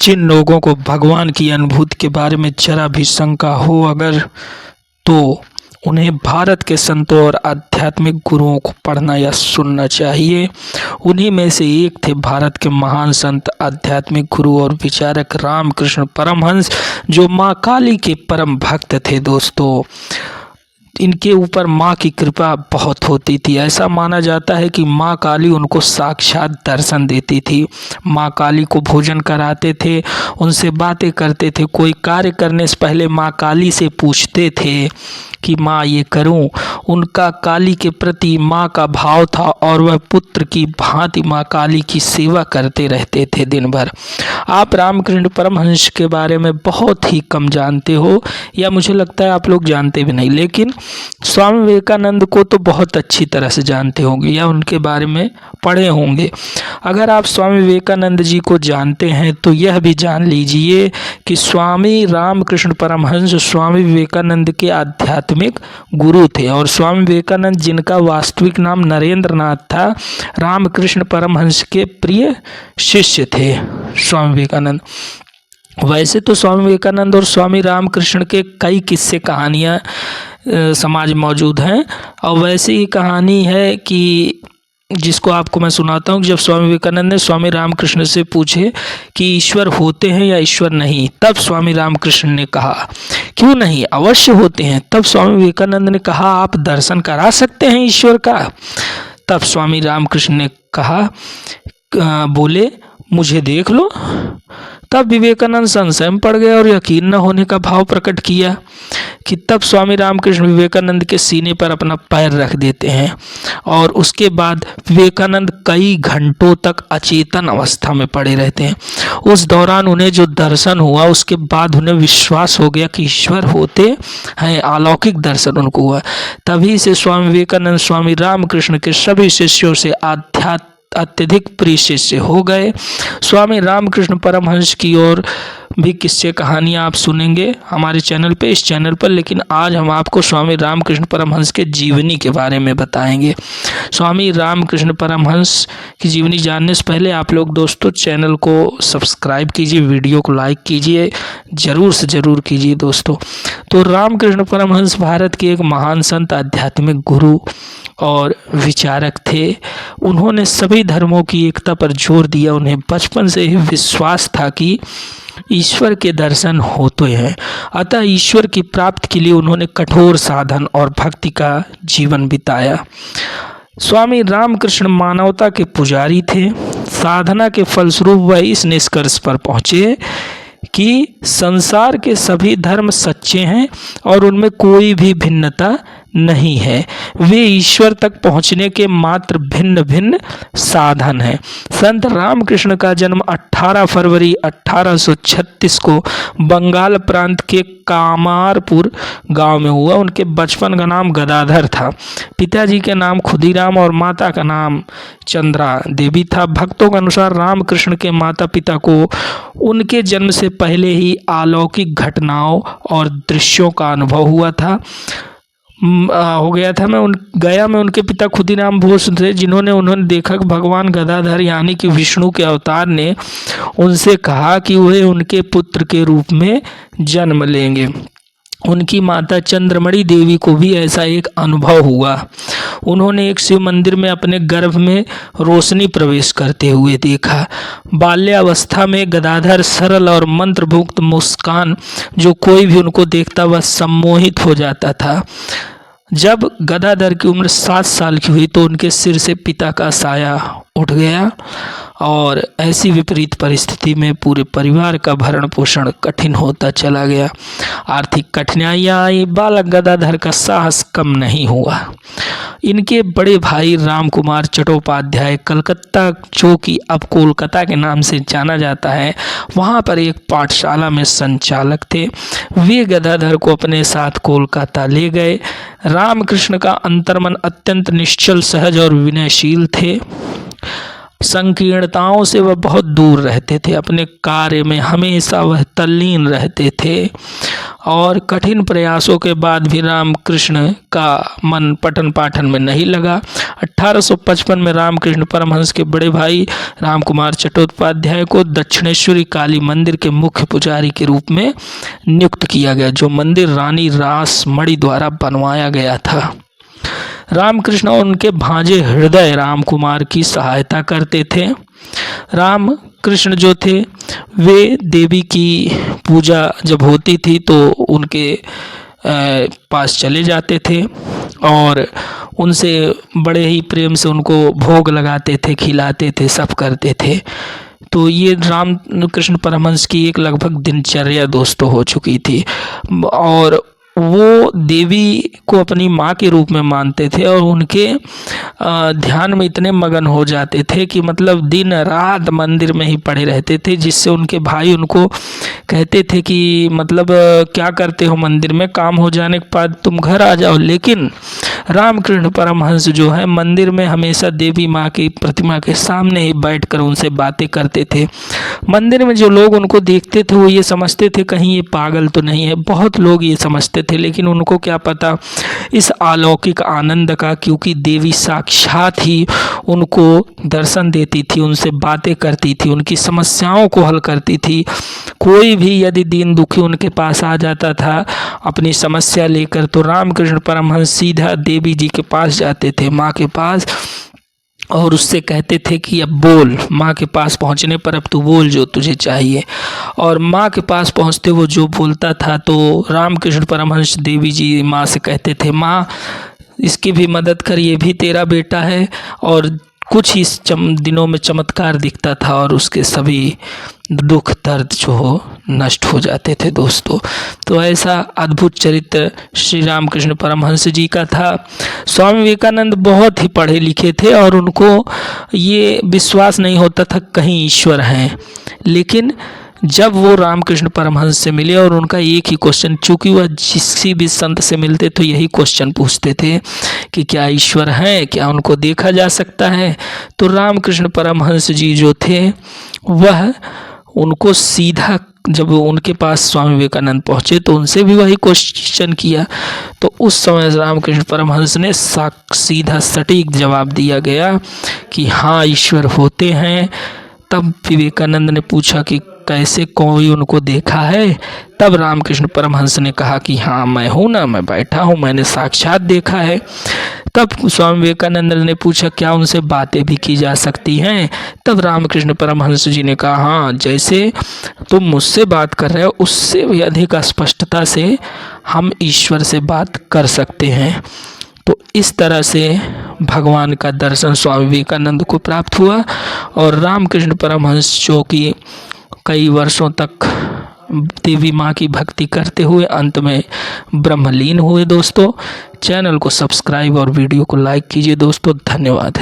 जिन लोगों को भगवान की अनुभूति के बारे में जरा भी शंका हो अगर, तो उन्हें भारत के संतों और आध्यात्मिक गुरुओं को पढ़ना या सुनना चाहिए। उन्हीं में से एक थे भारत के महान संत, आध्यात्मिक गुरु और विचारक रामकृष्ण परमहंस, जो माँ काली के परम भक्त थे। दोस्तों, इनके ऊपर माँ की कृपा बहुत होती थी। ऐसा माना जाता है कि माँ काली उनको साक्षात दर्शन देती थी। माँ काली को भोजन कराते थे, उनसे बातें करते थे। कोई कार्य करने से पहले माँ काली से पूछते थे कि माँ ये करूं। उनका काली के प्रति माँ का भाव था और वह पुत्र की भांति माँ काली की सेवा करते रहते थे दिन भर। आप रामकृष्ण परमहंस के बारे में बहुत ही कम जानते हो, या मुझे लगता है आप लोग जानते भी नहीं, लेकिन स्वामी विवेकानंद को तो बहुत अच्छी तरह से जानते होंगे या उनके बारे में पढ़े होंगे। अगर आप स्वामी विवेकानंद जी को जानते हैं तो यह भी जान लीजिए कि स्वामी रामकृष्ण परमहंस स्वामी विवेकानंद के आध्यात्मिक गुरु थे, और स्वामी विवेकानंद, जिनका वास्तविक नाम नरेंद्र नाथ था, रामकृष्ण परमहंस के प्रिय शिष्य थे स्वामी विवेकानंद। वैसे तो स्वामी विवेकानंद और स्वामी रामकृष्ण के कई किस्से कहानियाँ समाज में मौजूद हैं, और वैसी ही कहानी है कि जिसको आपको मैं सुनाता हूँ। जब स्वामी विवेकानंद ने स्वामी रामकृष्ण से पूछे कि ईश्वर होते हैं या ईश्वर नहीं, तब स्वामी रामकृष्ण ने कहा, क्यों नहीं, अवश्य होते हैं। तब स्वामी विवेकानंद ने कहा, आप दर्शन करा सकते हैं ईश्वर का। तब स्वामी रामकृष्ण ने कहा, बोले, मुझे देख लो। तब विवेकानंद संशय में पड़ गए और यकीन न होने का भाव प्रकट किया कि तब स्वामी रामकृष्ण विवेकानंद के सीने पर अपना पैर रख देते हैं, और उसके बाद विवेकानंद कई घंटों तक अचेतन अवस्था में पड़े रहते हैं। उस दौरान उन्हें जो दर्शन हुआ, उसके बाद उन्हें विश्वास हो गया कि ईश्वर होते हैं। अलौकिक दर्शन उनको हुआ। तभी से स्वामी विवेकानंद स्वामी रामकृष्ण के सभी शिष्यों से अत्यधिक प्रिय शिष्य हो गए। स्वामी रामकृष्ण परमहंस की और भी किस्से कहानियाँ आप सुनेंगे हमारे चैनल पे, इस चैनल पर, लेकिन आज हम आपको स्वामी रामकृष्ण परमहंस के जीवनी के बारे में बताएंगे। स्वामी रामकृष्ण परमहंस की जीवनी जानने से पहले आप लोग दोस्तों चैनल को सब्सक्राइब कीजिए, वीडियो को लाइक कीजिए, ज़रूर से ज़रूर कीजिए दोस्तों। तो रामकृष्ण परमहंस भारत के एक महान संत, आध्यात्मिक गुरु और विचारक थे। उन्होंने सभी धर्मों की एकता पर जोर दिया। उन्हें बचपन से ही विश्वास था कि ईश्वर के दर्शन होते हैं, अतः ईश्वर की प्राप्ति के लिए उन्होंने कठोर साधन और भक्ति का जीवन बिताया। स्वामी रामकृष्ण मानवता के पुजारी थे। साधना के फलस्वरूप वह इस निष्कर्ष पर पहुँचे कि संसार के सभी धर्म सच्चे हैं और उनमें कोई भी भिन्नता नहीं है। वे ईश्वर तक पहुंचने के मात्र भिन्न भिन्न साधन हैं। संत रामकृष्ण का जन्म 18 फरवरी 1836 को बंगाल प्रांत के कामारपुर गांव में हुआ। उनके बचपन का नाम गदाधर था। पिताजी के नाम खुदीराम और माता का नाम चंद्रा देवी था। भक्तों के अनुसार रामकृष्ण के माता पिता को उनके जन्म से पहले ही अलौकिक घटनाओं और दृश्यों का अनुभव हुआ था हो गया था। मैं उनके पिता खुदीराम बोस थे, उन्होंने देखा कि भगवान गदाधर यानी कि विष्णु के अवतार ने उनसे कहा कि वे उनके पुत्र के रूप में जन्म लेंगे। उनकी माता चंद्रमणि देवी को भी ऐसा एक अनुभव हुआ। उन्होंने एक शिव मंदिर में अपने गर्भ में रोशनी प्रवेश करते हुए देखा। बाल्यावस्था में गदाधर सरल और मंत्रमुग्ध मुस्कान, जो कोई भी उनको देखता वह सम्मोहित हो जाता था। जब गदाधर की उम्र 7 साल की हुई तो उनके सिर से पिता का साया उठ गया, और ऐसी विपरीत परिस्थिति में पूरे परिवार का भरण पोषण कठिन होता चला गया। आर्थिक कठिनाइयाँ आई। बालक गदाधर का साहस कम नहीं हुआ। इनके बड़े भाई रामकुमार चट्टोपाध्याय कलकत्ता, जो कि अब कोलकाता के नाम से जाना जाता है, वहाँ पर एक पाठशाला में संचालक थे। वे गदाधर को अपने साथ कोलकाता ले गए। रामकृष्ण का अंतर्मन अत्यंत निश्चल, सहज और विनयशील थे। संकीर्णताओं से वह बहुत दूर रहते थे। अपने कार्य में हमेशा वह तल्लीन रहते थे और कठिन प्रयासों के बाद भी रामकृष्ण का मन पठन पाठन में नहीं लगा। 1855 में रामकृष्ण परमहंस के बड़े भाई रामकुमार चट्टोपाध्याय को दक्षिणेश्वरी काली मंदिर के मुख्य पुजारी के रूप में नियुक्त किया गया, जो मंदिर रानी रासमणि द्वारा बनवाया गया था। रामकृष्ण और उनके भांजे हृदय रामकुमार की सहायता करते थे। रामकृष्ण जो थे वे देवी की पूजा जब होती थी तो उनके पास चले जाते थे और उनसे बड़े ही प्रेम से उनको भोग लगाते थे, खिलाते थे, सब करते थे। तो ये रामकृष्ण परमहंस की एक लगभग दिनचर्या दोस्तों हो चुकी थी और वो देवी को अपनी माँ के रूप में मानते थे और उनके ध्यान में इतने मगन हो जाते थे कि मतलब दिन रात मंदिर में ही पड़े रहते थे, जिससे उनके भाई उनको कहते थे कि मतलब क्या करते हो मंदिर में, काम हो जाने के बाद तुम घर आ जाओ। लेकिन रामकृष्ण परमहंस जो है मंदिर में हमेशा देवी माँ की प्रतिमा के सामने ही बैठकर उनसे बातें करते थे। मंदिर में जो लोग उनको देखते थे वो ये समझते थे कहीं ये पागल तो नहीं है, बहुत लोग ये समझते थे, लेकिन उनको क्या पता इस अलौकिक आनंद का, क्योंकि देवी साक्षात ही उनको दर्शन देती थी, उनसे बातें करती थी, उनकी समस्याओं को हल करती थी। कोई भी यदि दीन दुखी उनके पास आ जाता था अपनी समस्या लेकर तो रामकृष्ण परमहंस सीधा देवी जी के पास जाते थे, माँ के पास, और उससे कहते थे कि अब बोल। माँ के पास पहुँचने पर अब तू बोल जो तुझे चाहिए। और माँ के पास पहुँचते वो जो बोलता था तो रामकृष्ण परमहंस देवी जी माँ से कहते थे, माँ इसकी भी मदद कर, ये भी तेरा बेटा है। और कुछ ही दिनों में चमत्कार दिखता था और उसके सभी दुख दर्द जो हो नष्ट हो जाते थे दोस्तों। तो ऐसा अद्भुत चरित्र श्री रामकृष्ण परमहंस जी का था। स्वामी विवेकानंद बहुत ही पढ़े लिखे थे और उनको ये विश्वास नहीं होता था कहीं ईश्वर हैं, लेकिन जब वो रामकृष्ण परमहंस से मिले और उनका एक ही क्वेश्चन, चूँकि वह किसी भी संत से मिलते तो यही क्वेश्चन पूछते थे कि क्या ईश्वर है, क्या उनको देखा जा सकता है, तो रामकृष्ण परमहंस जी जो थे वह उनको सीधा, जब उनके पास स्वामी विवेकानंद पहुँचे तो उनसे भी वही क्वेश्चन किया, तो उस समय रामकृष्ण परमहंस ने सीधा सटीक जवाब दिया गया कि हाँ ईश्वर होते हैं। तब विवेकानंद ने पूछा कि कैसे, कोई उनको देखा है? तब रामकृष्ण परमहंस ने कहा कि हाँ मैं हूँ ना, मैं बैठा हूँ, मैंने साक्षात देखा है। तब स्वामी विवेकानंद ने पूछा क्या उनसे बातें भी की जा सकती हैं? तब रामकृष्ण परमहंस जी ने कहा हाँ, जैसे तुम मुझसे बात कर रहे हो उससे भी अधिक स्पष्टता से हम ईश्वर से बात कर सकते हैं। तो इस तरह से भगवान का दर्शन स्वामी विवेकानंद को प्राप्त हुआ और रामकृष्ण परमहंस जो कि कई वर्षों तक देवी माँ की भक्ति करते हुए अंत में ब्रह्मलीन हुए। दोस्तों चैनल को सब्सक्राइब और वीडियो को लाइक कीजिए दोस्तों, धन्यवाद।